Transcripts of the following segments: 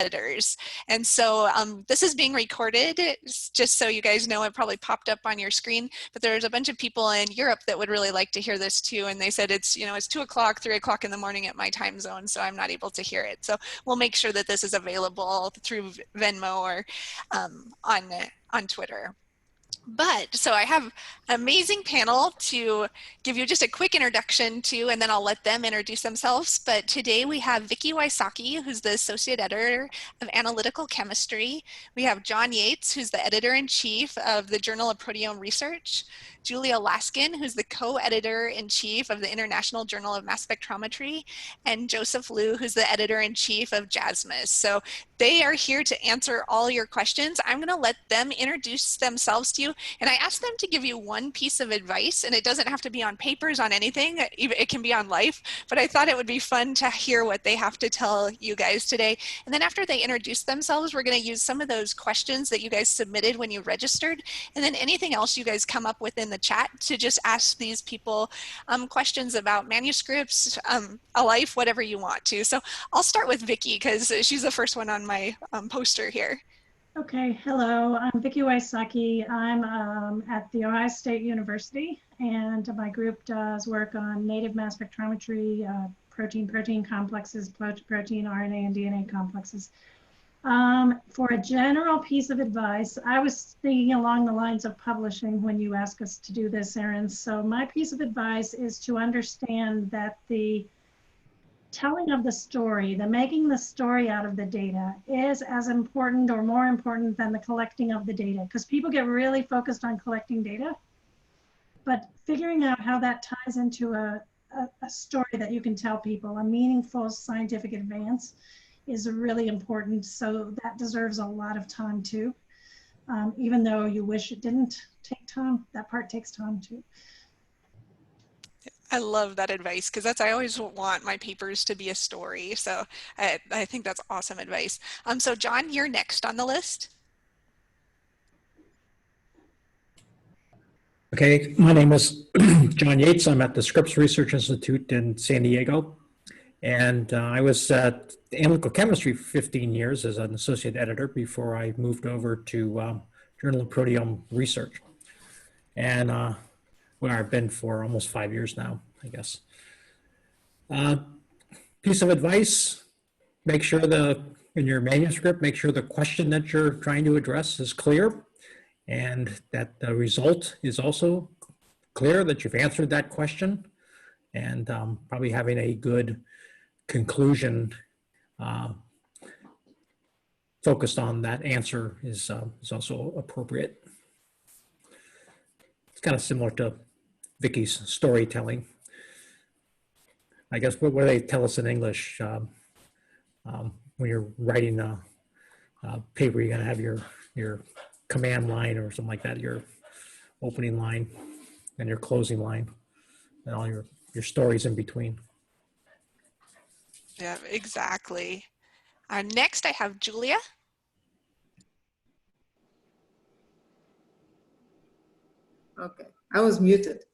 editors. And so this is being recorded, just so you guys know. It probably popped up on your screen, but there's a bunch of people in Europe that would really like to hear this too. And they said it's, it's 2 o'clock, 3 o'clock in the morning at my time zone, so I'm not able to hear it. So we'll make sure that this is available through Venmo or on Twitter. But so I have an amazing panel to give you just a quick introduction to, and then I'll let them introduce themselves. But today we have Vicki Wysocki, who's the Associate Editor of Analytical Chemistry. We have John Yates, who's the Editor-in-Chief of the Journal of Proteome Research. Julia Laskin, who's the Co-Editor-in-Chief of the International Journal of Mass Spectrometry. And Joseph Liu, who's the Editor-in-Chief of JASMS. So they are here to answer all your questions. I'm going to let them introduce themselves to you. And I asked them to give you one piece of advice, and it doesn't have to be on papers, on anything. It can be on life, but I thought it would be fun to hear what they have to tell you guys today. And then after they introduce themselves, we're going to use some of those questions that you guys submitted when you registered, and then anything else you guys come up with in the chat to just ask these people questions about manuscripts, a life, whatever you want to. So I'll start with Vicki because she's the first one on my poster here. Okay, hello, I'm Vicki Wysocki. I'm at The Ohio State University, and my group does work on native mass spectrometry, protein-protein complexes, protein, RNA, and DNA complexes. For a general piece of advice, I was thinking along the lines of publishing when you asked us to do this, Erin. So my piece of advice is to understand that the telling of the story, the making the story out of the data is as important or more important than the collecting of the data, because people get really focused on collecting data, but figuring out how that ties into a story that you can tell people, a meaningful scientific advance, is really important. So that deserves a lot of time too. Even though you wish it didn't take time, that part takes time too. I love that advice because I always want my papers to be a story. So I think that's awesome advice. So John, you're next on the list. Okay, my name is John Yates. I'm at the Scripps Research Institute in San Diego. And I was at Analytical Chemistry for 15 years as an associate editor before I moved over to Journal of Proteome Research. And where I've been for almost 5 years now, I guess. Piece of advice, make sure in your manuscript, make sure the question that you're trying to address is clear and that the result is also clear, that you've answered that question, and probably having a good conclusion focused on that answer is also appropriate. It's kind of similar to Vicki's storytelling. I guess what do they tell us in English? When you're writing a paper, you're going to have your command line or something like that, your opening line and your closing line, and all your stories in between. Yeah, exactly. Next, I have Julia. Okay, I was muted.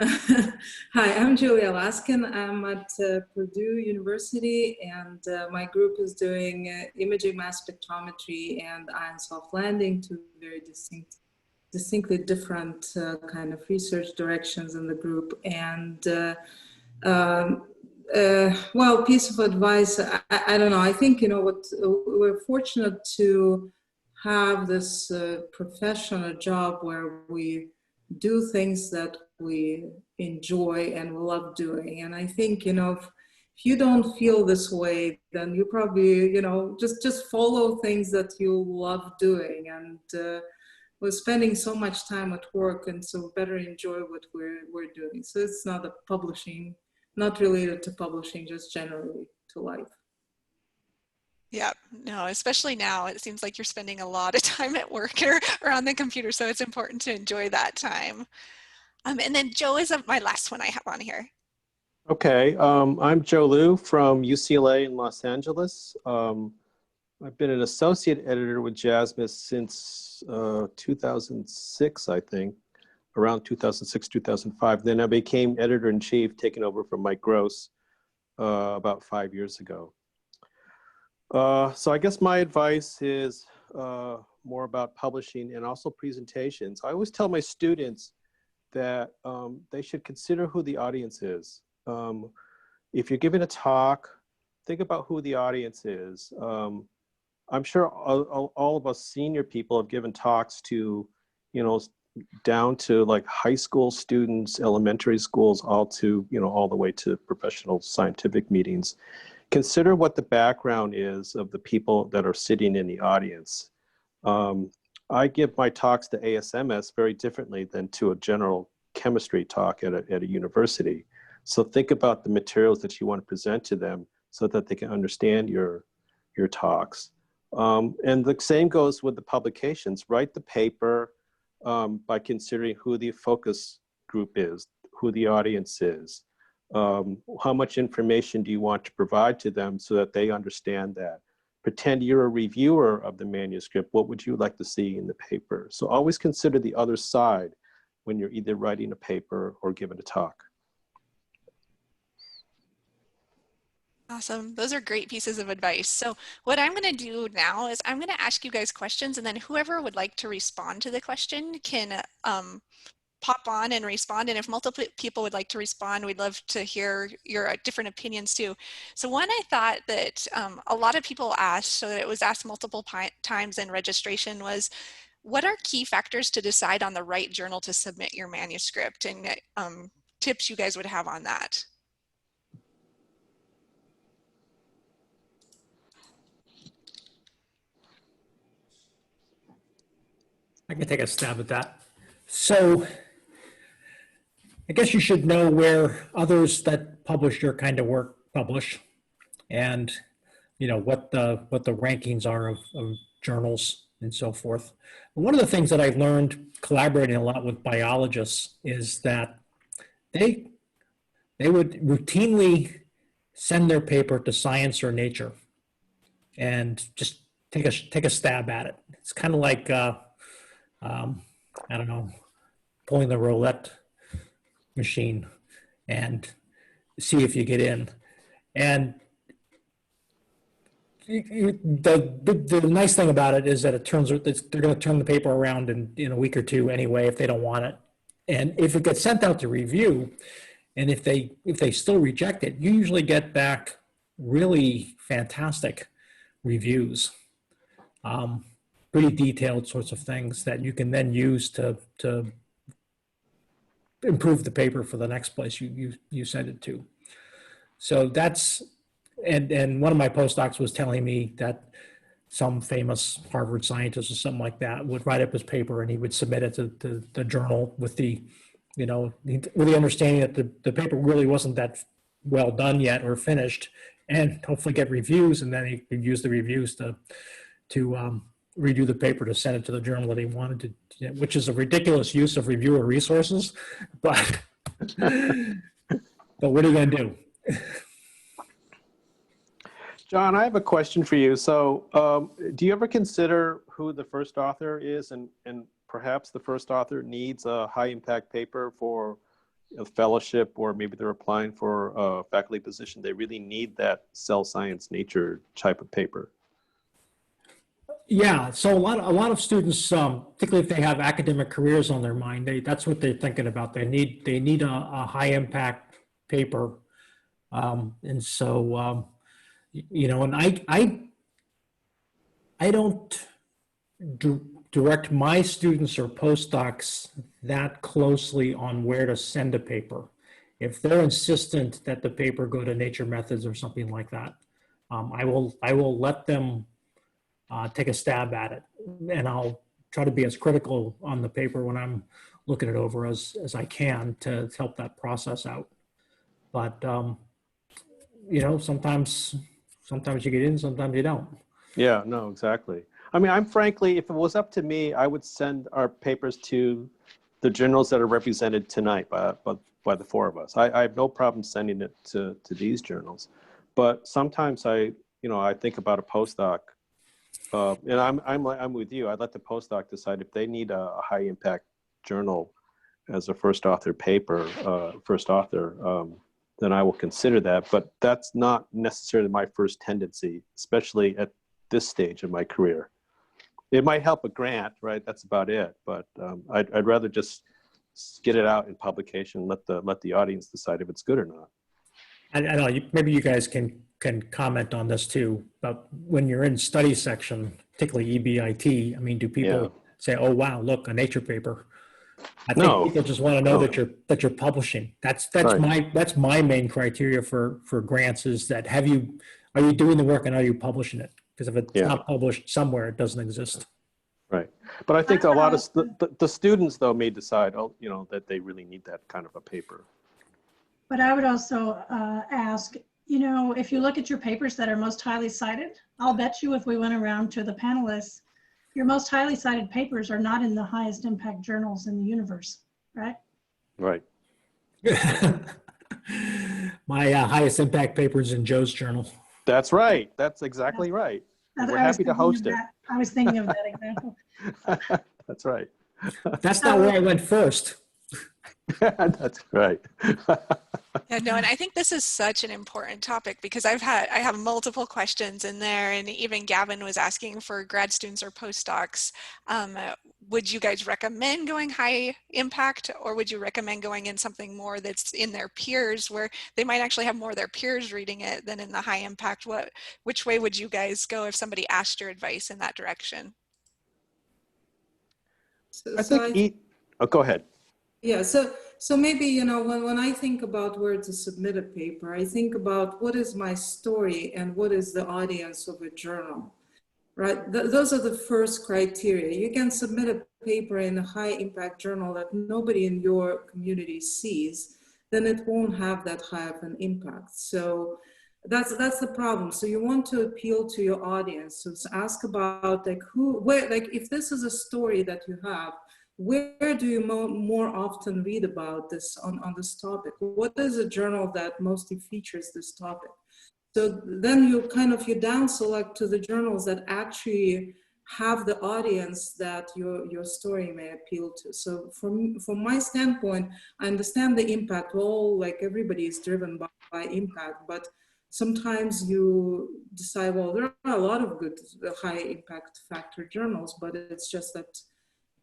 Hi, I'm Julia Laskin. I'm at Purdue University, and my group is doing imaging mass spectrometry and ion soft landing, two very distinctly different kind of research directions in the group. And well, piece of advice, I don't know. I think, we're fortunate to have this professional job where we do things that we enjoy and we love doing. And I think, if you don't feel this way, then you probably, just follow things that you love doing. And we're spending so much time at work, and so better enjoy what we're doing. So it's not a publishing, not related to publishing, just generally to life. Yeah, no, especially now, it seems like you're spending a lot of time at work or on the computer, so it's important to enjoy that time. And then Joe is my last one I have on here. Okay, I'm Joe Liu from UCLA in Los Angeles. I've been an associate editor with JASMS since 2006, I think, around 2006, 2005. Then I became editor-in-chief, taking over from Mike Gross about 5 years ago. So I guess my advice is more about publishing and also presentations. I always tell my students that they should consider who the audience is. If you're giving a talk, think about who the audience is. I'm sure all of us senior people have given talks to, you know, down to like high school students, elementary schools, all to, you know, all the way to professional scientific meetings. Consider what the background is of the people that are sitting in the audience. I give my talks to ASMS very differently than to a general chemistry talk at a university. So think about the materials that you want to present to them so that they can understand your talks. And the same goes with the publications. Write the paper by considering who the focus group is, who the audience is. How much information do you want to provide to them so that they understand that? Pretend you're a reviewer of the manuscript. What would you like to see in the paper? So always consider the other side when you're either writing a paper or giving a talk. Awesome. Those are great pieces of advice. So what I'm going to do now is I'm going to ask you guys questions, and then whoever would like to respond to the question can pop on and respond. And if multiple people would like to respond, we'd love to hear your different opinions too. So one I thought that a lot of people asked, so that it was asked multiple times in registration, was what are key factors to decide on the right journal to submit your manuscript, and tips you guys would have on that? I can take a stab at that. So I guess you should know where others that publish your kind of work publish, and you know what the rankings are of journals and so forth. One of the things that I've learned collaborating a lot with biologists is that they would routinely send their paper to Science or Nature and just take a stab at it. It's kind of like I don't know, pulling the roulette machine and see if you get in. And the nice thing about it is that they're going to turn the paper around in a week or two anyway if they don't want it. And if it gets sent out to review, and if they still reject it, you usually get back really fantastic reviews, pretty detailed sorts of things that you can then use to improve the paper for the next place you send it to. So that's, and one of my postdocs was telling me that some famous Harvard scientist or something like that would write up his paper and he would submit it to the journal with the, you know, with the understanding that the paper really wasn't that well done yet or finished, and hopefully get reviews, and then he could use the reviews to redo the paper to send it to the journal that he wanted to, which is a ridiculous use of reviewer resources, but what are you going to do? John, I have a question for you. So do you ever consider who the first author is, and perhaps the first author needs a high impact paper for a fellowship, or maybe they're applying for a faculty position? They really need that cell science nature type of paper. Yeah, so a lot of students, particularly if they have academic careers on their mind, that's what they're thinking about. They need a high impact paper, and so you know, and I don't direct my students or postdocs that closely on where to send a paper. If they're insistent that the paper go to Nature Methods or something like that, I will let them take a stab at it, and I'll try to be as critical on the paper when I'm looking it over as I can to help that process out. But you know, sometimes you get in, sometimes you don't. Yeah, no, exactly. I mean, I'm frankly, if it was up to me, I would send our papers to the journals that are represented tonight by the four of us. I have no problem sending it to these journals, but sometimes I think about a postdoc. And I'm with you. I let the postdoc decide if they need a high impact journal as a first author paper, then I will consider that. But that's not necessarily my first tendency, especially at this stage of my career. It might help a grant, right? That's about it. But I'd rather just get it out in publication, let the audience decide if it's good or not. I don't know, maybe you guys can comment on this too, but when you're in study section, particularly EBIT, I mean, do people say, oh, wow, look, a Nature paper? I think people just want to know that you're publishing. That's right. my main criteria for grants is that are you doing the work and are you publishing it? Because if it's not published somewhere, it doesn't exist. Right. But I think a lot of the students though may decide, that they really need that kind of a paper. But I would also ask, if you look at your papers that are most highly cited, I'll bet you if we went around to the panelists, your most highly cited papers are not in the highest impact journals in the universe, right? Right. My highest impact paper is in Joe's journal. That's right. That's exactly right. We're happy to host it. I was thinking of that example. That's right. That's not where I went first. That's right. Yeah, no, and I think this is such an important topic because I have multiple questions in there, and even Gavin was asking for grad students or postdocs. Would you guys recommend going high impact, or would you recommend going in something more that's in their peers, where they might actually have more of their peers reading it than in the high impact? Which way would you guys go if somebody asked your advice in that direction? Go ahead. Yeah, so maybe, when I think about where to submit a paper, I think about what is my story and what is the audience of a journal, right? Those are the first criteria. You can submit a paper in a high impact journal that nobody in your community sees, then it won't have that high of an impact. So that's the problem. So you want to appeal to your audience. So ask about if this is a story that you have, where do you more often read about this on this topic? What is a journal that mostly features this topic? So then you down select to the journals that actually have the audience that your story may appeal to. So from my standpoint, I understand the impact. Well, everybody is driven by impact, but sometimes you decide, well, there are a lot of good high impact factor journals, but it's just that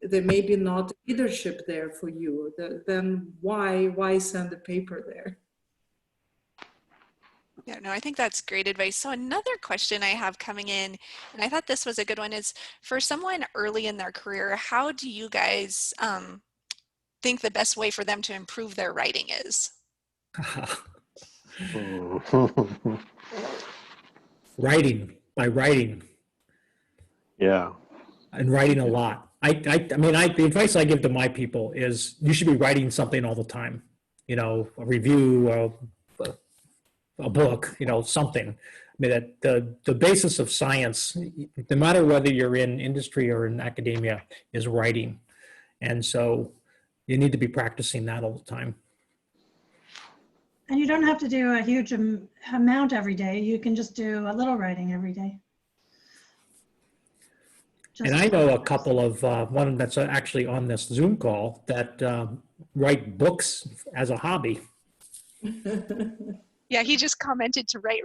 there may be not leadership there for you. Then why send a paper there? Yeah, no, I think that's great advice. So another question I have coming in, and I thought this was a good one, is for someone early in their career, how do you guys think the best way for them to improve their writing is? By writing. Yeah. And writing a lot. The advice I give to my people is you should be writing something all the time. A review, a book, something. I mean, that the basis of science, no matter whether you're in industry or in academia, is writing. And so you need to be practicing that all the time. And you don't have to do a huge amount every day. You can just do a little writing every day. And I know a couple of, one that's actually on this Zoom call that write books as a hobby. Yeah, he just commented to write.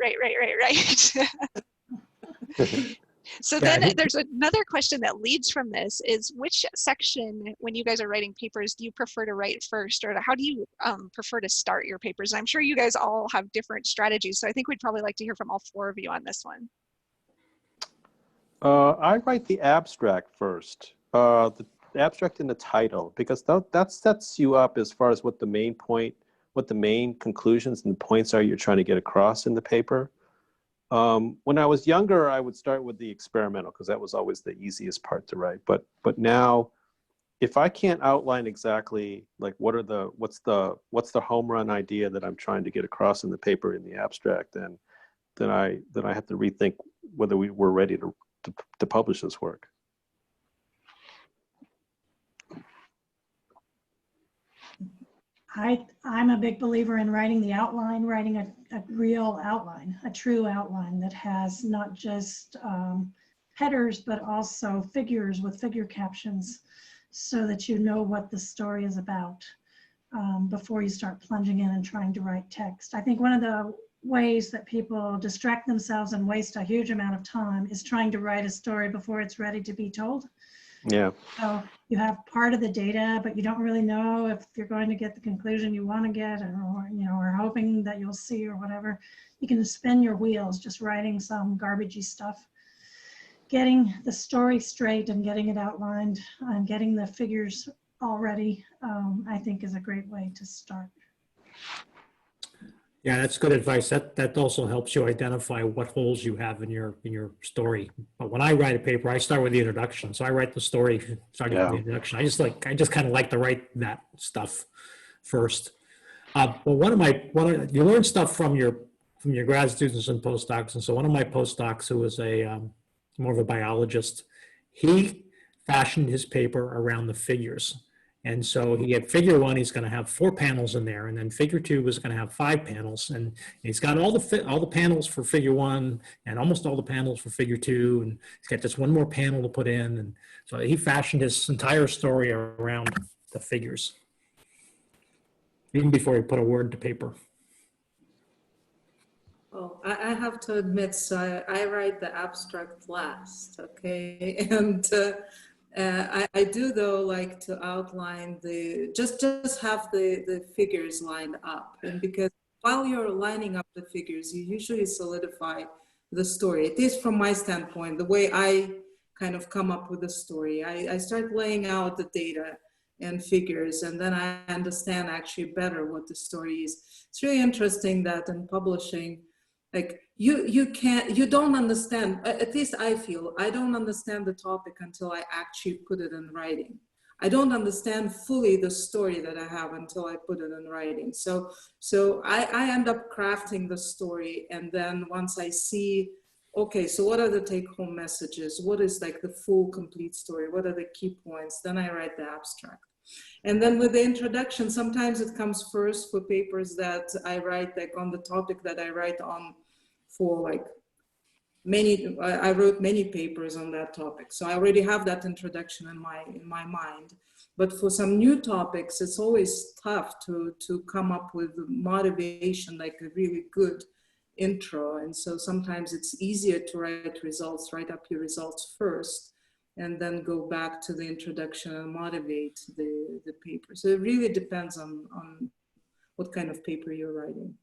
So then there's another question that leads from this is, which section, when you guys are writing papers, do you prefer to write first, or how do you prefer to start your papers? I'm sure you guys all have different strategies, so I think we'd probably like to hear from all four of you on this one. I write the abstract first, the abstract and the title, because that sets you up as far as what the main conclusions and points are you're trying to get across in the paper. When I was younger, I would start with the experimental because that was always the easiest part to write. But now, if I can't outline exactly what's the home run idea that I'm trying to get across in the paper in the abstract, then I have to rethink whether we're ready to publish this work. I'm a big believer in writing the outline, writing a real outline, a true outline that has not just headers, but also figures with figure captions so that you know what the story is about. before you start plunging in and trying to write text. I think one of the ways that people distract themselves and waste a huge amount of time is trying to write a story before it's ready to be told. Yeah. So you have part of the data, but you don't really know if you're going to get the conclusion you want to get, or or hoping that you'll see or whatever. You can spin your wheels just writing some garbagey stuff. Getting the story straight and getting it outlined and getting the figures all ready, I think is a great way to start. Yeah, that's good advice. That also helps you identify what holes you have in your story. But when I write a paper, I start with the introduction. So I write the story starting with the introduction. I just kind of like to write that stuff first. Well, you learn stuff from your grad students and postdocs, and so one of my postdocs, who was more of a biologist, he fashioned his paper around the figures. And so he had figure 1, he's going to have 4 panels in there, and then figure 2 was going to have 5 panels, and he's got all the panels for figure 1 and almost all the panels for figure 2, and he's got just one more panel to put in, and so he fashioned his entire story around the figures, even before he put a word to paper. Oh, I have to admit, so I write the abstract last, okay, and. I do though like to outline just have the figures lined up, and because while you're lining up the figures, you usually solidify the story. It is from my standpoint, the way I kind of come up with the story. I start laying out the data and figures, and then I understand actually better what the story is. It's really interesting that in publishing, like you don't understand, at least I feel, I don't understand the topic until I actually put it in writing. I don't understand fully the story that I have until I put it in writing. So I end up crafting the story, and then once I see, okay, so what are the take-home messages? What is like the full, complete story? What are the key points? Then I write the abstract. And then with the introduction, sometimes it comes first for papers that I write like on the topic that I write on for like I wrote many papers on that topic. So I already have that introduction in my mind. But for some new topics, it's always tough to come up with motivation, like a really good intro. And so sometimes it's easier to write up your results first, and then go back to the introduction and motivate the paper. So it really depends on what kind of paper you're writing.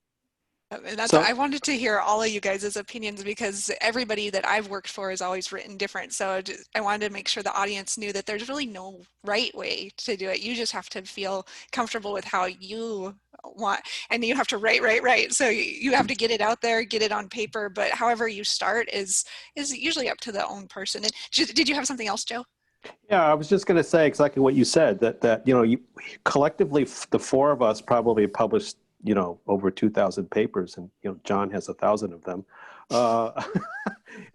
And I wanted to hear all of you guys' opinions, because everybody that I've worked for has always written different. So I wanted to make sure the audience knew that there's really no right way to do it. You just have to feel comfortable with how you want, and you have to write. So you have to get it out there, get it on paper, but however you start is usually up to the own person. And did you have something else, Joe? Yeah, I was just going to say exactly what you said, that you collectively, the 4 of us probably published over 2,000 papers, and John has 1,000 of them,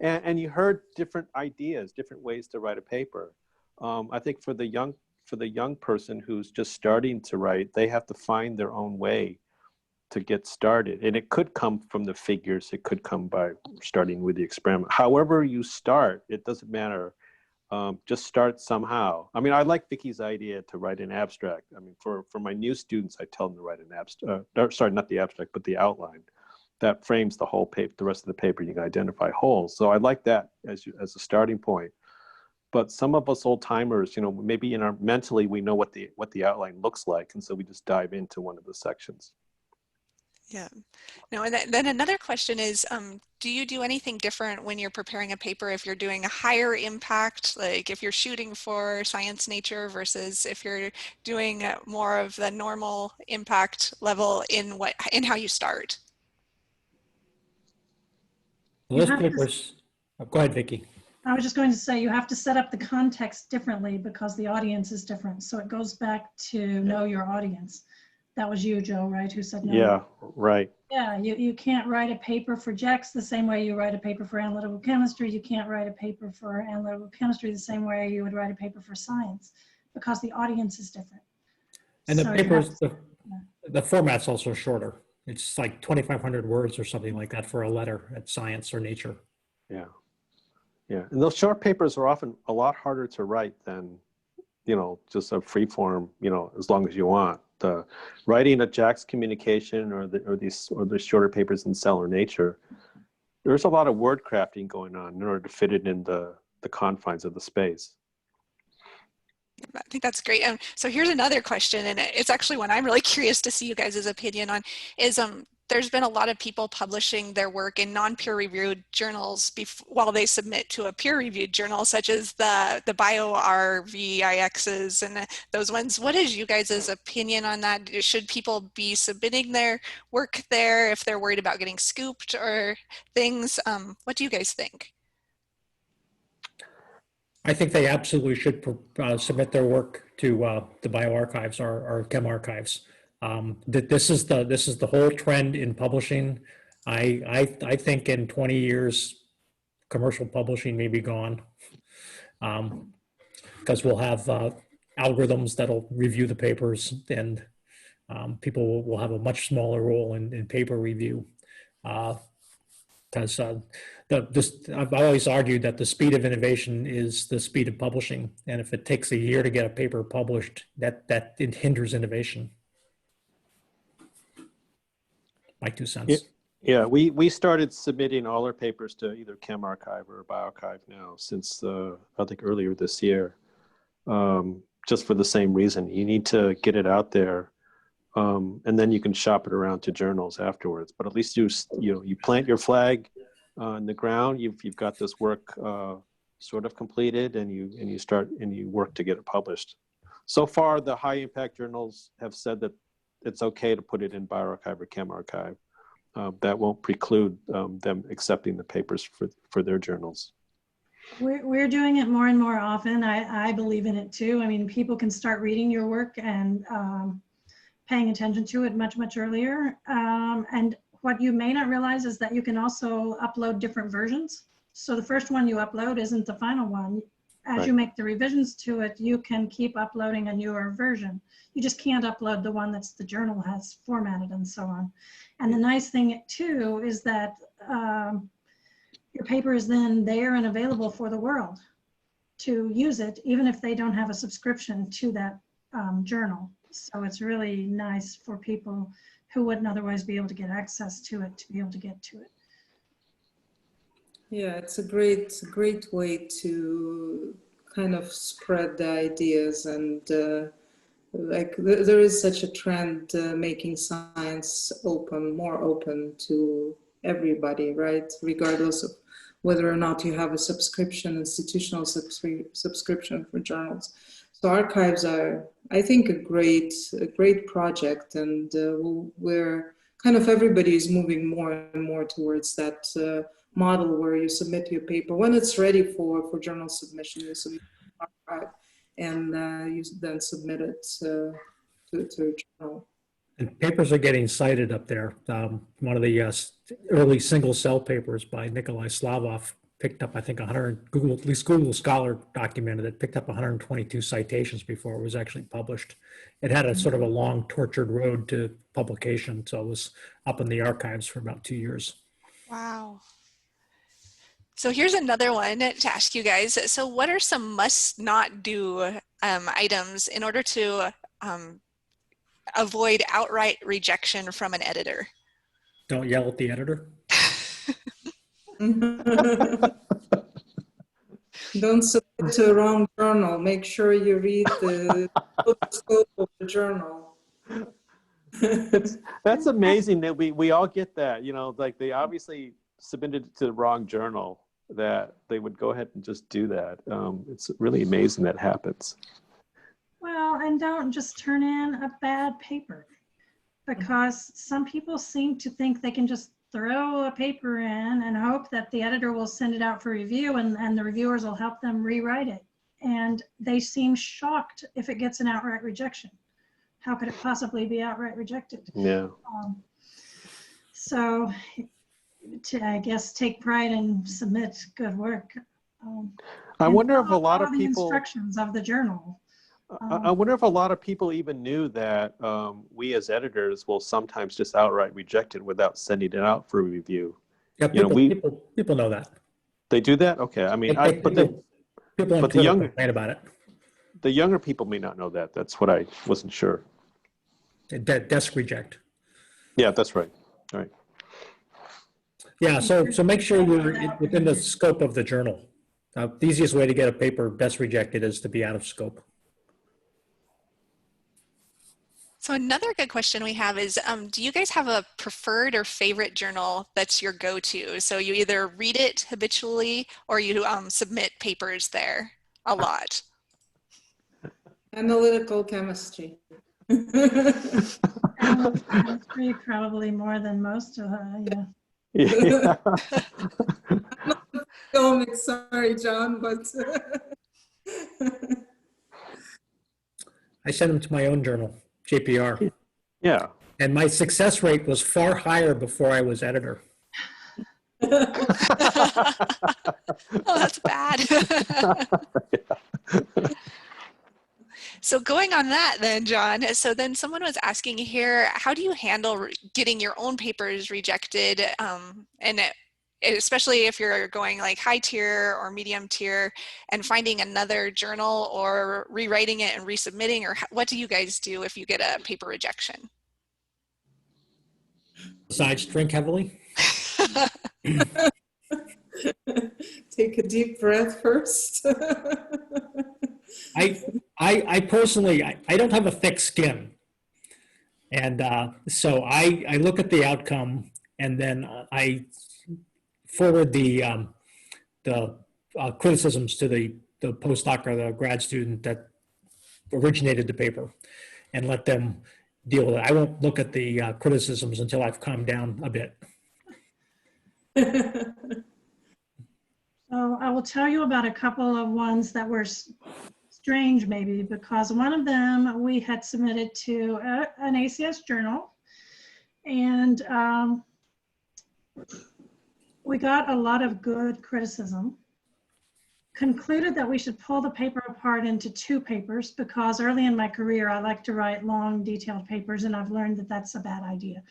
and you heard different ideas, different ways to write a paper. I think for the young person who's just starting to write, they have to find their own way to get started, and it could come from the figures, it could come by starting with the experiment. However you start, it doesn't matter. Just start somehow. I mean, I like Vicki's idea to write an abstract. I mean, for my new students, I tell them to write an abstract, sorry, not the abstract, but the outline that frames the whole paper, the rest of the paper. You can identify holes. So I like that as a starting point. But some of us old timers, maybe mentally we know what the outline looks like, and so we just dive into one of the sections. Yeah. No, and then another question is, do you do anything different when you're preparing a paper if you're doing a higher impact, like if you're shooting for Science Nature versus if you're doing more of the normal impact level in how you start? Those papers, go ahead, Vicki. I was just going to say, you have to set up the context differently because the audience is different. So it goes back to know your audience. That was you, Joe, right, who said no? Yeah, right. Yeah, you can't write a paper for JASMS the same way you write a paper for analytical chemistry. You can't write a paper for analytical chemistry the same way you would write a paper for science, because the audience is different. And the So papers, the format's also shorter. It's like 2,500 words or something like that for a letter at Science or Nature. Yeah. Yeah, and those short papers are often a lot harder to write than just a free form, as long as you want. The writing a JAX communication or the shorter papers in Cell or Nature, there's a lot of word crafting going on in order to fit it in the confines of the space. I think that's great. So here's another question, and it's actually one I'm really curious to see you guys' opinion on, is there's been a lot of people publishing their work in non-peer-reviewed journals while they submit to a peer-reviewed journal, such as the BioRVIXs and those ones. What is you guys' opinion on that? Should people be submitting their work there if they're worried about getting scooped or things? What do you guys think? I think they absolutely should submit their work to the bioarchives or chem archives. This is the whole trend in publishing. I think in 20 years, commercial publishing may be gone, because we'll have algorithms that'll review the papers, and people will have a much smaller role in paper review. Because I've always argued that the speed of innovation is the speed of publishing, and if it takes a year to get a paper published, that it hinders innovation. My 2 cents. Yeah, we started submitting all our papers to either Chem Archive or BioArchive now since I think earlier this year, just for the same reason. You need to get it out there, and then you can shop it around to journals afterwards. But at least you plant your flag on the ground. You've got this work sort of completed, and you work to get it published. So far, the high impact journals have said that it's okay to put it in BioArchive or Chem Archive. That won't preclude them accepting the papers for their journals. We're doing it more and more often. I believe in it too. I mean, people can start reading your work and paying attention to it much, much earlier. And what you may not realize is that you can also upload different versions. So the first one you upload isn't the final one. As Right. you make the revisions to it, you can keep uploading a newer version. You just can't upload the one that's the journal has formatted and so on. And the nice thing too is that your paper is then there and available for the world to use it, even if they don't have a subscription to that journal. So it's really nice for people who wouldn't otherwise be able to get access to it to be able to get to it. Yeah, it's a great way to kind of spread the ideas, and there is such a trend making science more open to everybody, right? Regardless of whether or not you have a subscription, institutional subscription for journals. So archives are, I think, a great project, and we're kind of, everybody is moving more and more towards that model where you submit your paper when it's ready for journal submission. You submit an archive, and you then submit it to a journal. And papers are getting cited up there. One of the early single cell papers by Nikolai Slavov picked up, I think, 100, at least Google Scholar documented it, picked up 122 citations before it was actually published. It had a sort of a long tortured road to publication, so it was up in the archives for about 2 years. Wow. So here's another one to ask you guys. So what are some must not do items in order to avoid outright rejection from an editor? Don't yell at the editor. Don't submit to a wrong journal. Make sure you read the scope of the journal. That's amazing that we all get that, like they obviously submitted it to the wrong journal, that they would go ahead and just do that. It's really amazing that happens. Well, and don't just turn in a bad paper, because some people seem to think they can just throw a paper in and hope that the editor will send it out for review, and the reviewers will help them rewrite it. And they seem shocked if it gets an outright rejection. How could it possibly be outright rejected? Yeah. So I guess take pride and submit good work. I wonder if a lot follow of the people, instructions of the journal. I wonder if a lot of people even knew that we as editors will sometimes just outright reject it without sending it out for review. Yeah, people know that. They do that? Okay. I mean, People on Twitter complain about it. the younger people may not know that. That's what I wasn't sure. Desk reject. Yeah, that's right. All right. Yeah, so make sure you're within the scope of the journal. The easiest way to get a paper desk rejected is to be out of scope. So another good question we have is, do you guys have a preferred or favorite journal that's your go-to? So you either read it habitually or you submit papers there a lot. Analytical chemistry. Chemistry probably more than most. Yeah. Yeah. Sorry, John, but I sent them to my own journal, JPR. Yeah. And my success rate was far higher before I was editor. Oh, that's bad. So going on that then, John, so then someone was asking here, how do you handle getting your own papers rejected? Especially if you're going like high tier or medium tier and finding another journal or rewriting it and resubmitting, or what do you guys do if you get a paper rejection? Besides, drink heavily. take a deep breath first. I personally, I don't have a thick skin. And so I look at the outcome and then I forward the criticisms to the postdoc or the grad student that originated the paper and let them deal with it. I won't look at the criticisms until I've calmed down a bit. So I will tell you about a couple of ones that were strange maybe, because one of them we had submitted to an ACS journal, and we got a lot of good criticism. Concluded that we should pull the paper apart into two papers, because early in my career I like to write long detailed papers, and I've learned that that's a bad idea.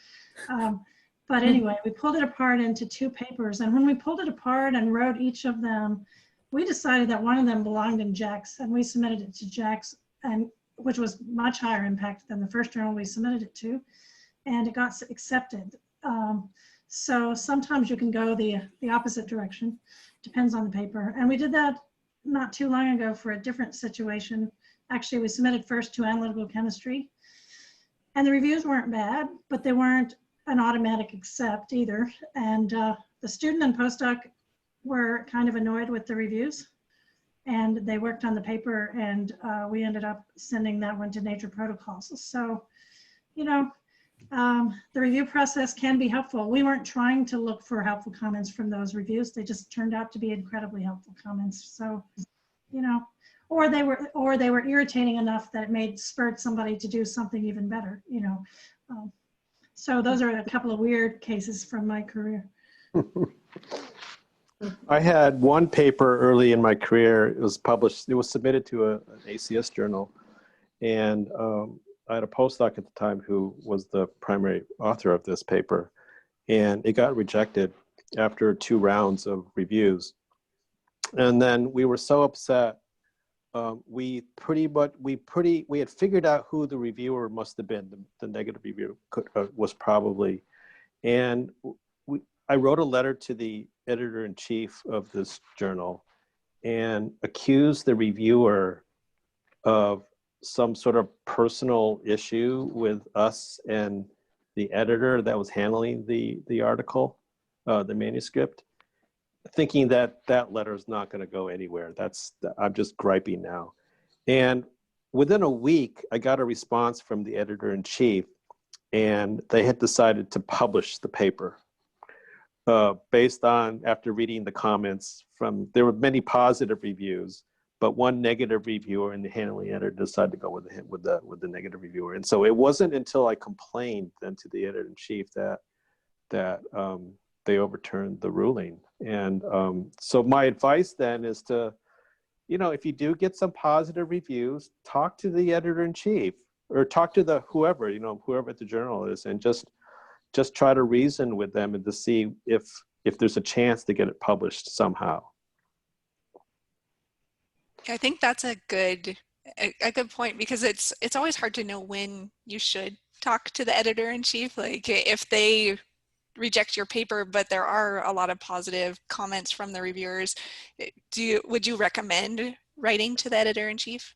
But anyway, we pulled it apart into two papers, and when we pulled it apart and wrote each of them, we decided that one of them belonged in JACS, and we submitted it to JACS, and which was much higher impact than the first journal we submitted it to, and it got accepted. So sometimes you can go the opposite direction, depends on the paper. And we did that not too long ago for a different situation. Actually, we submitted first to Analytical Chemistry, and the reviews weren't bad, but they weren't an automatic accept either. And the student and postdoc were kind of annoyed with the reviews, and they worked on the paper, and we ended up sending that one to Nature Protocols. So, you know, the review process can be helpful. We weren't trying to look for helpful comments from those reviews. They just turned out to be incredibly helpful comments. So, you know, or they were irritating enough that it spurred somebody to do something even better, you know. So those are a couple of weird cases from my career. I had one paper early in my career. It was published, it was submitted to an ACS journal. And I had a postdoc at the time who was the primary author of this paper. And it got rejected after 2 rounds of reviews. And then we were so upset. We had figured out who the reviewer must have been. The negative review was probably, and I wrote a letter to the editor-in-chief of this journal and accused the reviewer of some sort of personal issue with us and the editor that was handling the article, the manuscript, thinking that that letter is not going to go anywhere. I'm just griping now. And within a week, I got a response from the editor-in-chief, and they had decided to publish the paper based on, after reading the comments there were many positive reviews, but one negative reviewer and the handling editor decided to go with the negative reviewer. And so it wasn't until I complained then to the editor-in-chief that they overturned the ruling. And so my advice then is to, you know, if you do get some positive reviews, talk to the editor-in-chief or talk to whoever at the journal is, and just try to reason with them and to see if there's a chance to get it published somehow. I think that's a good a good point, because it's always hard to know when you should talk to the editor-in-chief. Like if they reject your paper, but there are a lot of positive comments from the reviewers, would you recommend writing to the editor-in-chief?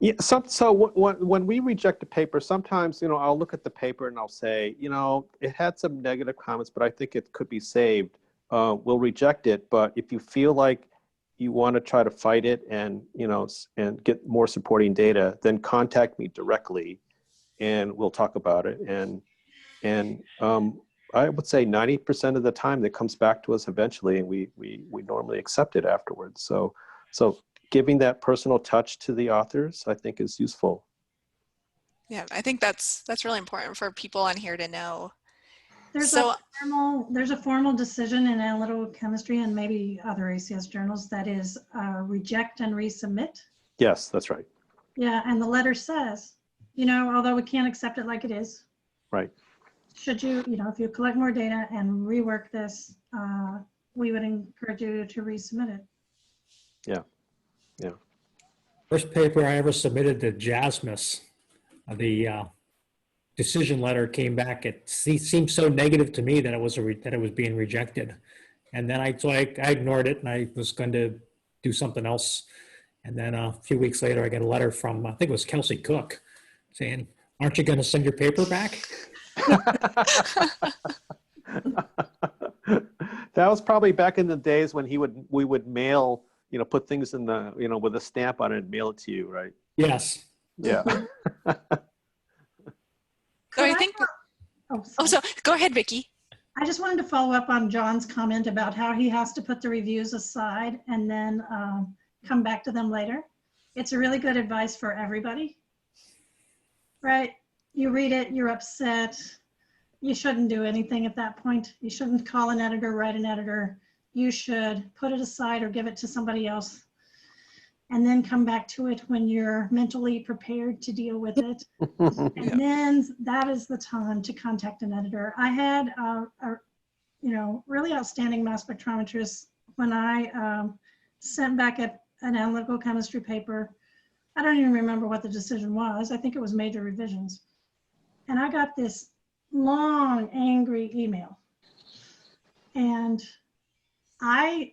Yeah, so when we reject a paper, sometimes, I'll look at the paper and I'll say, it had some negative comments, but I think it could be saved. We'll reject it, but if you feel like you want to try to fight it and, and get more supporting data, then contact me directly and we'll talk about it. And I would say 90% of the time that comes back to us eventually, and we normally accept it afterwards. So giving that personal touch to the authors, I think, is useful. Yeah, I think that's really important for people on here to know. There's a formal decision in Analytical Chemistry and maybe other ACS journals that is reject and resubmit. Yes, that's right. Yeah, and the letter says, although we can't accept it like it is. Right. Should you, if you collect more data and rework this, we would encourage you to resubmit it. Yeah. Yeah. First paper I ever submitted to JASMS, the decision letter came back. It seemed so negative to me that it was being rejected, and then I ignored it and I was going to do something else. And then a few weeks later, I get a letter from, I think it was Kelsey Cook, saying, "Aren't you going to send your paper back?" That was probably back in the days when we would mail, put things in the, with a stamp on it and mail it to you, right? Yes. Yeah. So I think. So go ahead, Vicki. I just wanted to follow up on John's comment about how he has to put the reviews aside and then come back to them later. It's a really good advice for everybody, right? You read it, you're upset. You shouldn't do anything at that point. You shouldn't call an editor, write an editor. You should put it aside or give it to somebody else and then come back to it when you're mentally prepared to deal with it. And then that is the time to contact an editor. I had a really outstanding mass spectrometrist when I sent back an analytical chemistry paper. I don't even remember what the decision was. I think it was major revisions. And I got this long, angry email. And I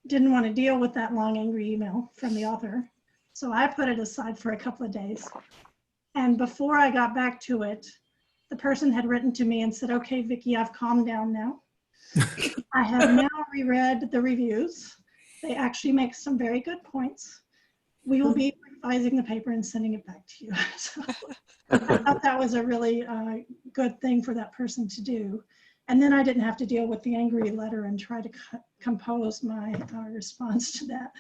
didn't want to deal with that long, angry email from the author. So I put it aside for a couple of days. And before I got back to it, the person had written to me and said, "Okay, Vicki, I've calmed down now. I have now reread the reviews. They actually make some very good points. We will be revising the paper and sending it back to you." So I thought that was a really good thing for that person to do. And then I didn't have to deal with the angry letter and try to compose my response to that.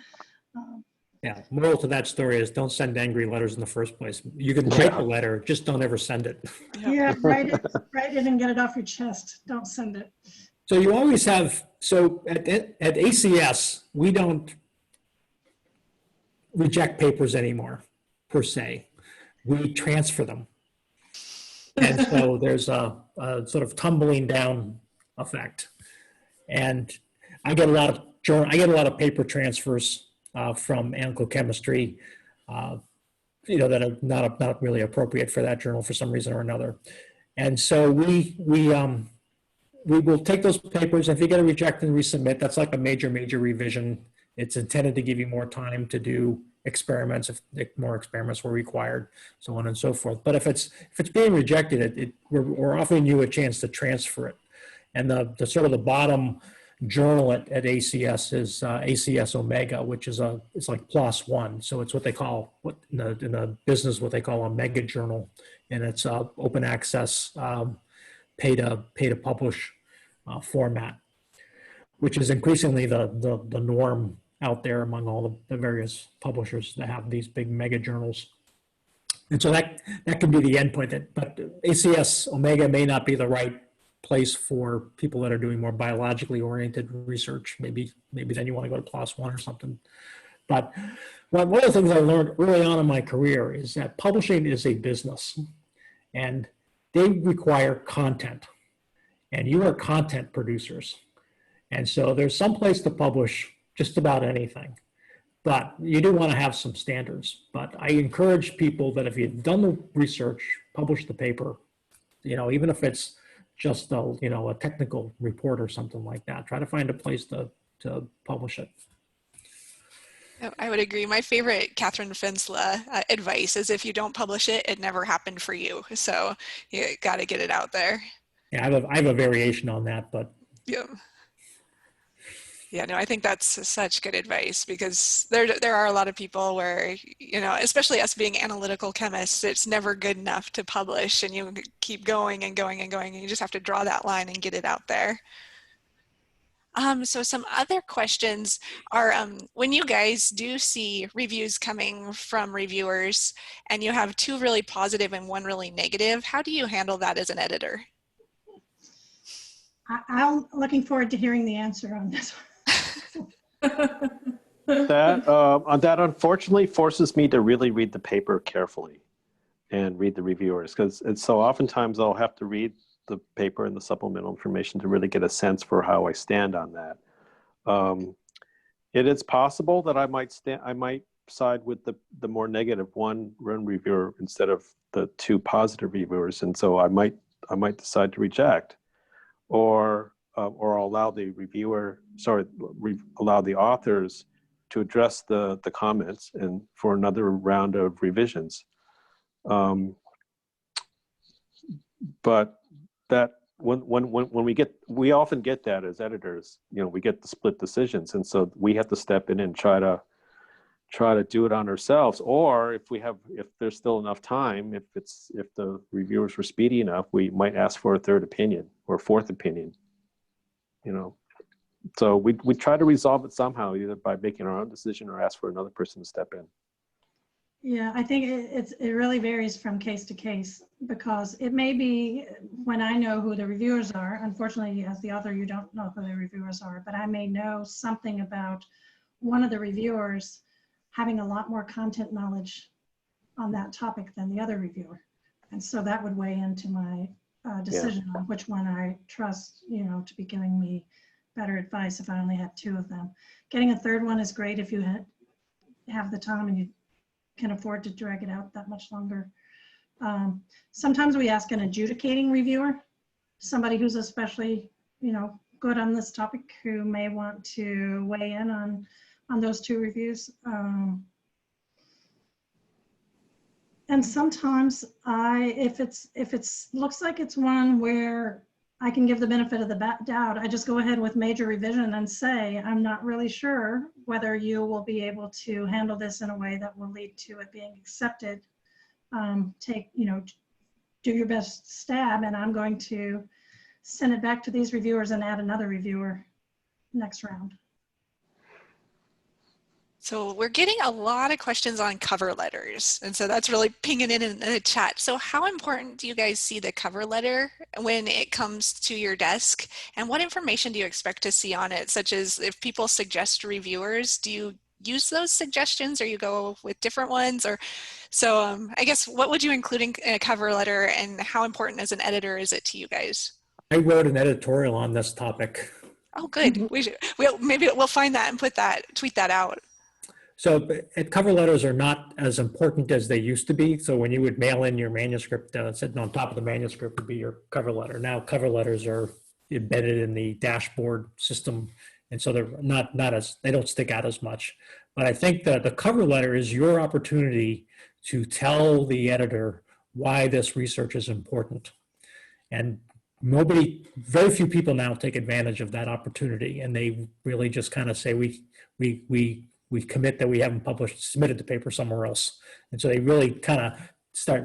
Yeah, moral to that story is don't send angry letters in the first place. You can write the letter, just don't ever send it. Yeah, write it and get it off your chest. Don't send it. So you always have, so at ACS, we don't reject papers anymore, per se. We transfer them. And so there's a sort of tumbling down effect. And I get a lot of paper transfers from analytical chemistry, that are not really appropriate for that journal for some reason or another. And so we will take those papers. If you get a reject and resubmit, that's like a major werevision. It's intended to give you more time to do experiments if more experiments were required, so on and so forth. But if it's being rejected, we're offering you a chance to transfer it. And the sort of the bottom journal at ACS is ACS Omega, which is it's like +1. So it's what they call in the business what they call a mega journal, and it's open access, pay to publish format, which is increasingly the norm out there among all the various publishers that have these big mega journals. And so that can be the endpoint. But ACS Omega may not be the right place for people that are doing more biologically oriented research. Maybe then you want to go to +1 or something. But one of the things I learned early on in my career is that publishing is a business, and they require content, and you are content producers. And so there's some place to publish just about anything. But you do want to have some standards. But I encourage people that if you've done the research, publish the paper, even if it's just a technical report or something like that, try to find a place to publish it. I would agree. My favorite Catherine Fensla advice is if you don't publish it, it never happened for you. So you got to get it out there. Yeah, I have a variation on that, but. Yeah. Yeah, no, I think that's such good advice because there are a lot of people where, especially us being analytical chemists, it's never good enough to publish and you keep going and going and going and you just have to draw that line and get it out there. So some other questions are, when you guys do see reviews coming from reviewers and you have 2 really positive and 1 really negative, how do you handle that as an editor? I'm looking forward to hearing the answer on this one. That unfortunately forces me to really read the paper carefully and read the reviewers, and so oftentimes I'll have to read the paper and the supplemental information to really get a sense for how I stand on that. It is possible that I might side with the more negative one reviewer instead of the 2 positive reviewers, and so I might decide to reject, or allow the allow the authors to address the comments and for another round of revisions. But that when we often get that as editors, we get the split decisions, and so we have to step in and try to do it on ourselves. Or if there's still enough time, if the reviewers were speedy enough, we might ask for a 3rd opinion or 4th opinion. So we try to resolve it somehow, either by making our own decision or ask for another person to step in. Yeah, I think it really varies from case to case, because it may be when I know who the reviewers are. Unfortunately, as the author, you don't know who the reviewers are, but I may know something about one of the reviewers having a lot more content knowledge on that topic than the other reviewer. And so that would weigh into my decision on which one I trust, to be giving me better advice if I only have 2 of them. Getting a 3rd one is great if you have the time and you can afford to drag it out that much longer. Sometimes we ask an adjudicating reviewer, somebody who's especially, good on this topic, who may want to weigh in on those 2 reviews. And sometimes if it's looks like it's one where I can give the benefit of the doubt, I just go ahead with major revision and say, I'm not really sure whether you will be able to handle this in a way that will lead to it being accepted. Do your best stab, and I'm going to send it back to these reviewers and add another reviewer next round. So we're getting a lot of questions on cover letters, and so that's really pinging in the chat. So how important do you guys see the cover letter when it comes to your desk, and what information do you expect to see on it, such as if people suggest reviewers, do you use those suggestions or you go with different ones? Or so I guess what would you include in a cover letter, and how important as an editor is it to you guys? I wrote an editorial on this topic. Oh, good. Maybe we'll find that and tweet that out. So cover letters are not as important as they used to be. So when you would mail in your manuscript, sitting on top of the manuscript would be your cover letter. Now cover letters are embedded in the dashboard system, and so they're they don't stick out as much. But I think that the cover letter is your opportunity to tell the editor why this research is important. And very few people now take advantage of that opportunity, and they really just kind of say, we commit that we haven't submitted the paper somewhere else. And so they really kind of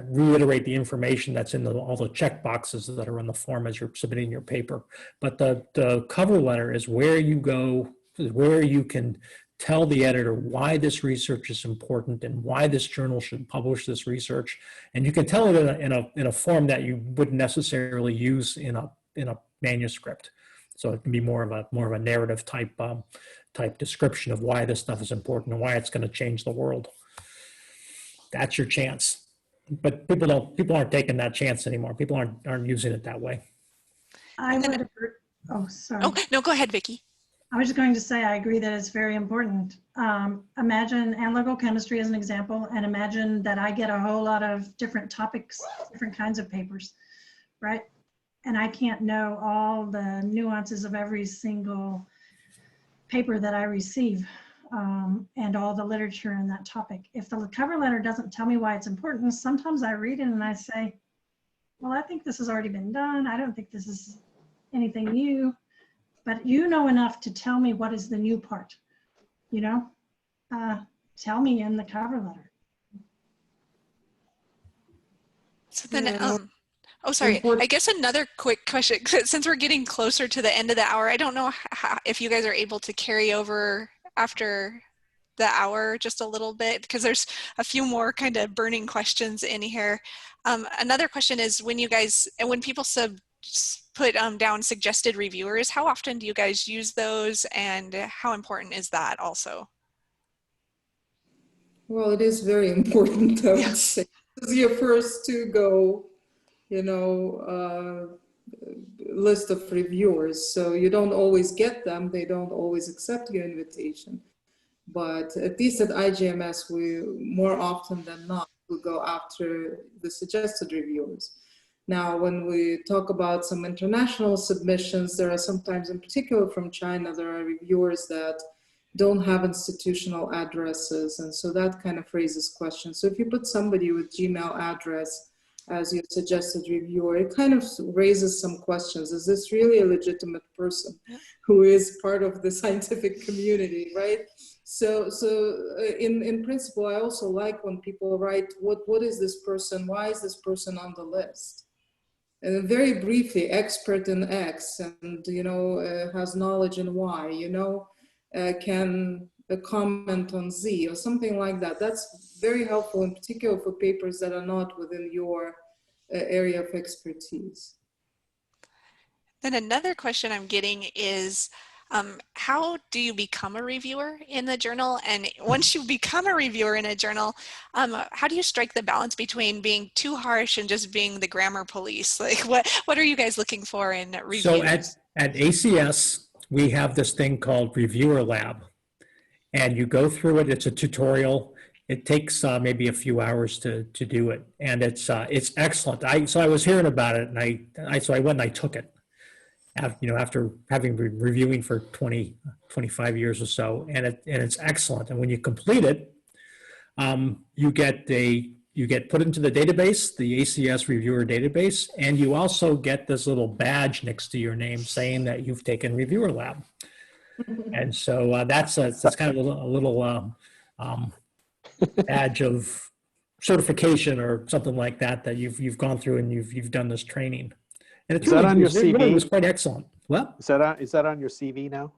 reiterate the information that's in all the check boxes that are on the form as you're submitting your paper. But the cover letter is where you go, where you can tell the editor why this research is important and why this journal should publish this research. And you can tell it in a form that you wouldn't necessarily use in a manuscript. So it can be more of a narrative type description of why this stuff is important and why it's going to change the world. That's your chance. But people aren't taking that chance anymore. People aren't using it that way. Oh, sorry. Oh, no, go ahead, Vicki. I was just going to say, I agree that it's very important. imagine analytical chemistry as an example, and imagine that I get a whole lot of different topics, different kinds of papers, right? And I can't know all the nuances of every single paper that I receive, and all the literature in that topic. If the cover letter doesn't tell me why it's important, sometimes I read it and I say, well, I think this has already been done. I don't think this is anything new, but you know enough to tell me what is the new part, you know? Tell me in the cover letter. So then, Yeah, oh, sorry. important. I guess another quick question, since we're getting closer to the end of the hour, I don't know if you guys are able to carry over after the hour just a little bit, because there's a few more kind of burning questions in here. Another question is, when people put down suggested reviewers, how often do you guys use those, and how important is that also? Well, it is very important, I Yeah. would say. This is your first to go, list of reviewers. So you don't always get them. They don't always accept your invitation. But at least at IJMS, we more often than not will go after the suggested reviewers. Now, when we talk about some international submissions, there are sometimes, in particular from China, there are reviewers that don't have institutional addresses. And so that kind of raises questions. So if you put somebody with Gmail address as your suggested reviewer, it kind of raises some questions. Is this really a legitimate person who is part of the scientific community, right? So in principle, I also like when people write, what is this person? Why is this person on the list? And very briefly, expert in X, and has knowledge in Y, can comment on Z or something like that. That's very helpful, in particular for papers that are not within your area of expertise. Then another question I'm getting is, how do you become a reviewer in the journal? And once you become a reviewer in a journal, how do you strike the balance between being too harsh and just being the grammar police? Like, what are you guys looking for in reviews? So at ACS, we have this thing called Reviewer Lab, and you go through it. It's a tutorial. It takes maybe a few hours to do it, and it's excellent. So I was hearing about it, and I went and I took it. After having been reviewing for 25 years or so, and it's excellent. And when you complete it, you get put into the database, the ACS reviewer database, and you also get this little badge next to your name saying that you've taken Reviewer Lab. And so that's kind of a little badge of certification or something like that you've gone through and you've done this training. And it's really, on your CV? Really was quite excellent. What? Is that on your CV now?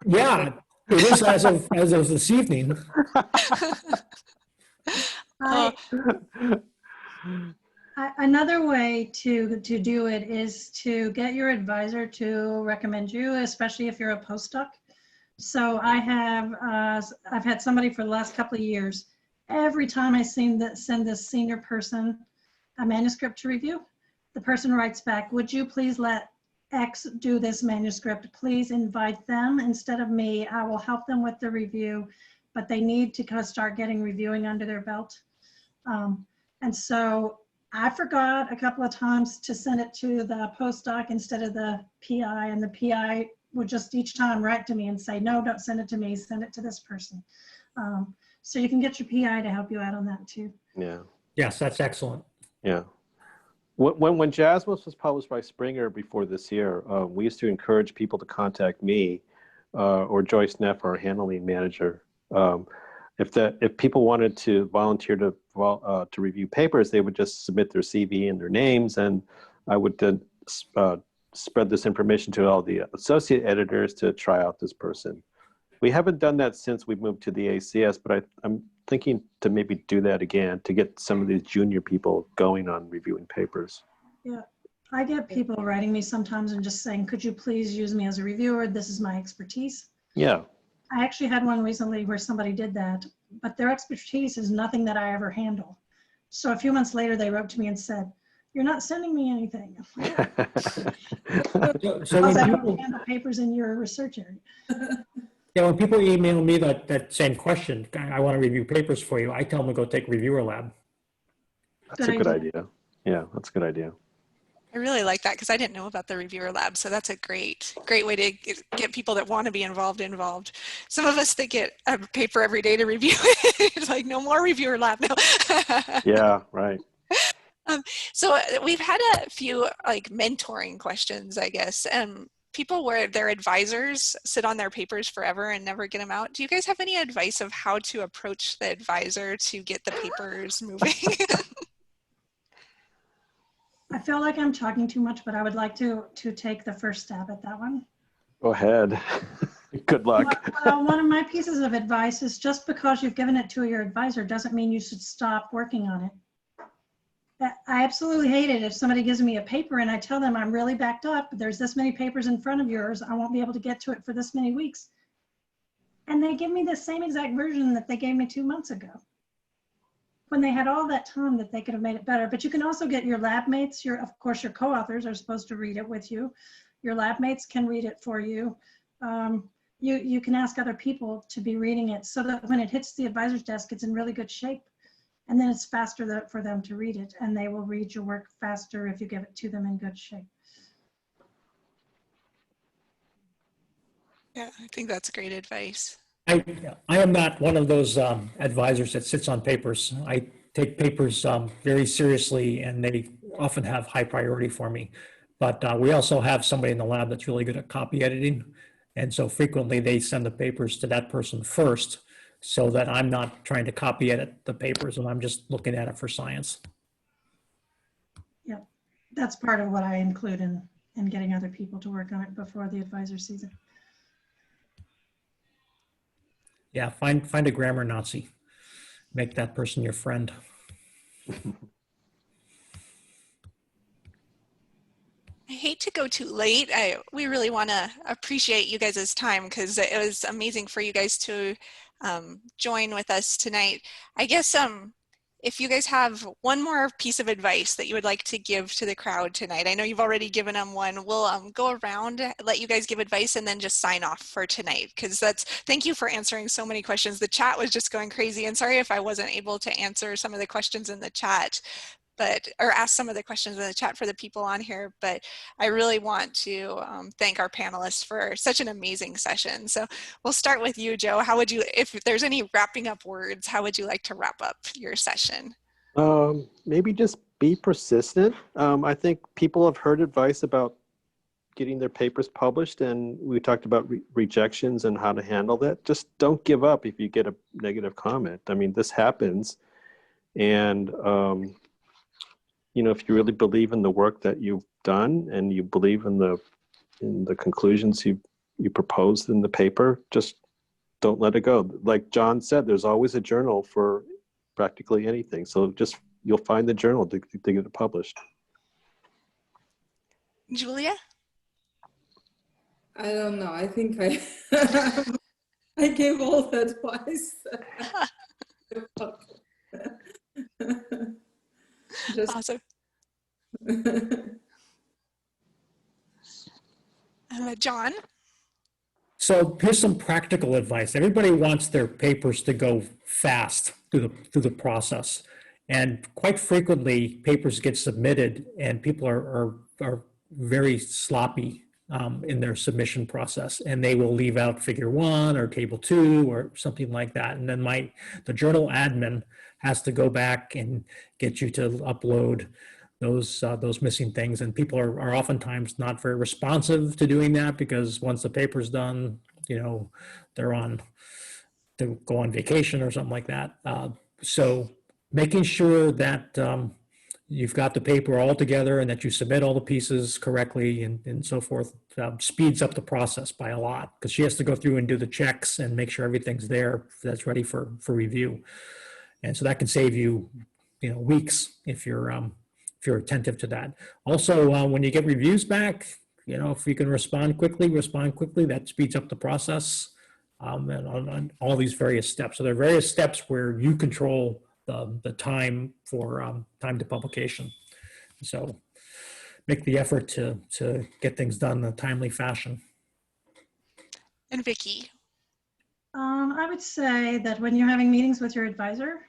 Yeah, it is as of this evening. Another way to do it is to get your advisor to recommend you, especially if you're a postdoc. So I've had somebody for the last couple of years. Every time I send this senior person a manuscript to review, the person writes back, would you please let X do this manuscript? Please invite them instead of me. I will help them with the review, but they need to start getting reviewing under their belt. And so I forgot a couple of times to send it to the postdoc instead of the PI, and the PI would just each time write to me and say, no, don't send it to me, send it to this person. So you can get your PI to help you out on that too. Yeah. Yes, that's excellent. Yeah. When JASMS was published by Springer before this year, we used to encourage people to contact me or Joyce Neff, our handling manager. If people wanted to volunteer to review papers, they would just submit their CV and their names, and I would then spread this information to all the associate editors to try out this person. We haven't done that since we moved to the ACS, but I'm thinking to maybe do that again to get some of these junior people going on reviewing papers. Yeah, I get people writing me sometimes and just saying, could you please use me as a reviewer? This is my expertise. Yeah. I actually had one recently where somebody did that, but their expertise is nothing that I ever handle. So a few months later, they wrote to me and said, you're not sending me anything. So I don't handle papers in your research area. Yeah, when people email me that same question, I want to review papers for you, I tell them to go take reviewer lab. That's Good a good idea. idea. Yeah, that's a good idea. I really like that because I didn't know about the reviewer lab. So that's a great way to get people that want to be involved. Some of us that get a paper every day to review it, it's like no more reviewer lab. No. Yeah, right. So we've had a few like mentoring questions, I guess. People where their advisors sit on their papers forever and never get them out. Do you guys have any advice of how to approach the advisor to get the papers moving? I feel like I'm talking too much, but I would like to take the first stab at that one. Go ahead. Good luck. Well, one of my pieces of advice is just because you've given it to your advisor doesn't mean you should stop working on it. I absolutely hate it if somebody gives me a paper and I tell them I'm really backed up, there's this many papers in front of yours, I won't be able to get to it for this many weeks. And they give me the same exact version that they gave me 2 months ago, when they had all that time that they could have made it better. But you can also get your lab mates, of course your co-authors are supposed to read it with you. Your lab mates can read it for you. You can ask other people to be reading it so that when it hits the advisor's desk, it's in really good shape. And then it's faster for them to read it, and they will read your work faster if you give it to them in good shape. Yeah, I think that's great advice. I am not one of those advisors that sits on papers. I take papers very seriously, and they often have high priority for me. But we also have somebody in the lab that's really good at copy editing. And so frequently they send the papers to that person first, so that I'm not trying to copy edit the papers and I'm just looking at it for science. Yep, that's part of what I include in getting other people to work on it before the advisor sees it. Yeah, find a grammar Nazi. Make that person your friend. I hate to go too late. We really want to appreciate you guys' time because it was amazing for you guys to join with us tonight. I guess if you guys have one more piece of advice that you would like to give to the crowd tonight, I know you've already given them one. We'll go around, let you guys give advice, and then just sign off for tonight. Because thank you for answering so many questions. The chat was just going crazy, and sorry if I wasn't able to answer some of the questions in the chat, or ask some of the questions in the chat for the people on here. But I really want to thank our panelists for such an amazing session. So we'll start with you, Joe. How would you, if there's any wrapping up words, how would you like to wrap up your session? Maybe just be persistent. I think people have heard advice about getting their papers published, and we talked about rejections and how to handle that. Just don't give up if you get a negative comment. I mean, this happens. And you know, if you really believe in the work that you've done and you believe in the conclusions you proposed in the paper, just don't let it go. Like John said, there's always a journal for practically anything. So just, you'll find the journal to get it published. Julia? I don't know. I think I I gave all the advice. Just Awesome. John? So here's some practical advice. Everybody wants their papers to go fast through the process. And quite frequently, papers get submitted and people are very sloppy in their submission process, and they will leave out figure 1 or table 2 or something like that. And then the journal admin has to go back and get you to upload those missing things. And people are oftentimes not very responsive to doing that, because once the paper's done, you know, they go on vacation or something like that. So making sure that you've got the paper all together and that you submit all the pieces correctly and so forth speeds up the process by a lot, because she has to go through and do the checks and make sure everything's there that's ready for review. And so that can save you, you know, weeks if you're attentive to that. Also, when you get reviews back, you know, if you can respond quickly, that speeds up the process, and on all these various steps. So there are various steps where you control the time for time to publication. So make the effort to get things done in a timely fashion. And Vicki? I would say that when you're having meetings with your advisor,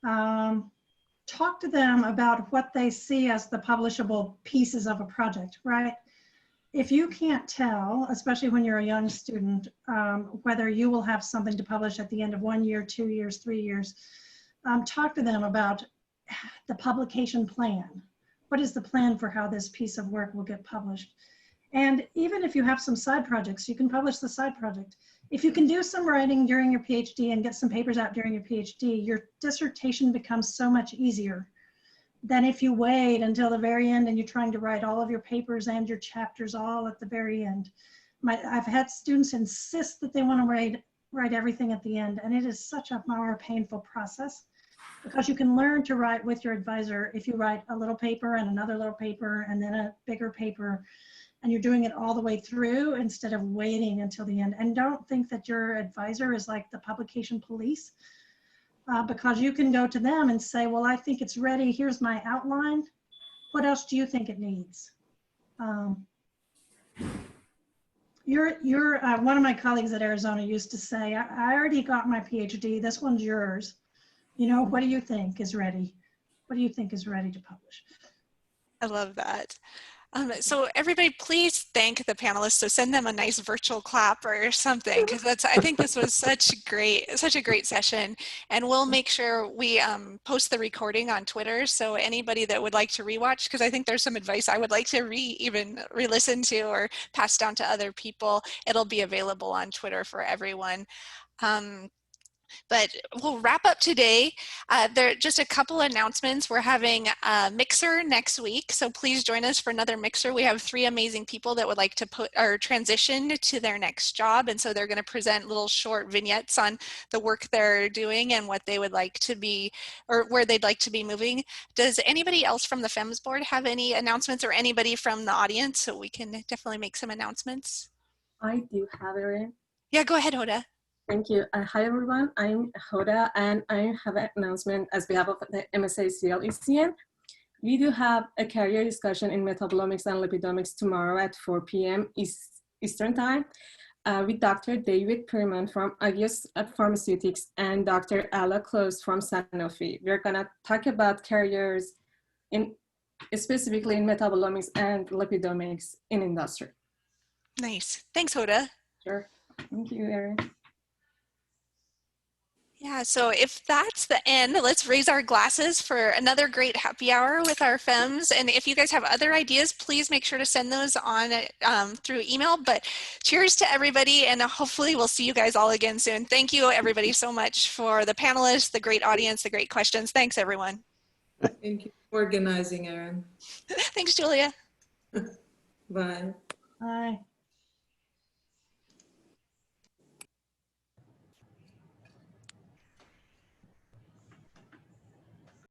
talk to them about what they see as the publishable pieces of a project, right? If you can't tell, especially when you're a young student, whether you will have something to publish at the end of 1 year, 2 years, 3 years, talk to them about the publication plan. What is the plan for how this piece of work will get published? And even if you have some side projects, you can publish the side project. If you can do some writing during your PhD and get some papers out during your PhD, your dissertation becomes so much easier than if you wait until the very end and you're trying to write all of your papers and your chapters all at the very end. I've had students insist that they want to write everything at the end, and it is such a more painful process, because you can learn to write with your advisor if you write a little paper and another little paper and then a bigger paper, and you're doing it all the way through instead of waiting until the end. And don't think that your advisor is like the publication police, because you can go to them and say, well, I think it's ready. Here's my outline. What else do you think it needs? One of my colleagues at Arizona used to say, I already got my PhD. This one's yours. You know, what do you think is ready? What do you think is ready to publish? I love that. So everybody, please thank the panelists. So send them a nice virtual clap or something, because I think this was such a great session. And we'll make sure we post the recording on Twitter. So anybody that would like to rewatch, because I think there's some advice I would like to even re-listen to or pass down to other people, it'll be available on Twitter for everyone. But we'll wrap up today. There are just a couple announcements. We're having a mixer next week, so please join us for another mixer. We have 3 amazing people that would like to transition to their next job, and so they're going to present little short vignettes on the work they're doing and what they would like to be, or where they'd like to be moving. Does anybody else from the FeMS board have any announcements, or anybody from the audience, so we can definitely make some announcements? I do have it. Yeah, go ahead, Hoda. Thank you. Hi, everyone. I'm Hoda, and I have an announcement as behalf of the MSACL ECN. We do have a career discussion in metabolomics and lipidomics tomorrow at 4 p.m. Eastern Time with Dr. David Perman from Agios Pharmaceutics and Dr. Ala Close from Sanofi. We're going to talk about careers specifically in metabolomics and lipidomics in industry. Nice. Thanks, Hoda. Sure. Thank you, Erin. Yeah, so if that's the end, let's raise our glasses for another great happy hour with our FEMS. And if you guys have other ideas, please make sure to send those on through email. But cheers to everybody, and hopefully we'll see you guys all again soon. Thank you, everybody, so much for the panelists, the great audience, the great questions. Thanks, everyone. Thank you for organizing, Erin. Thanks, Julia. Bye. Bye.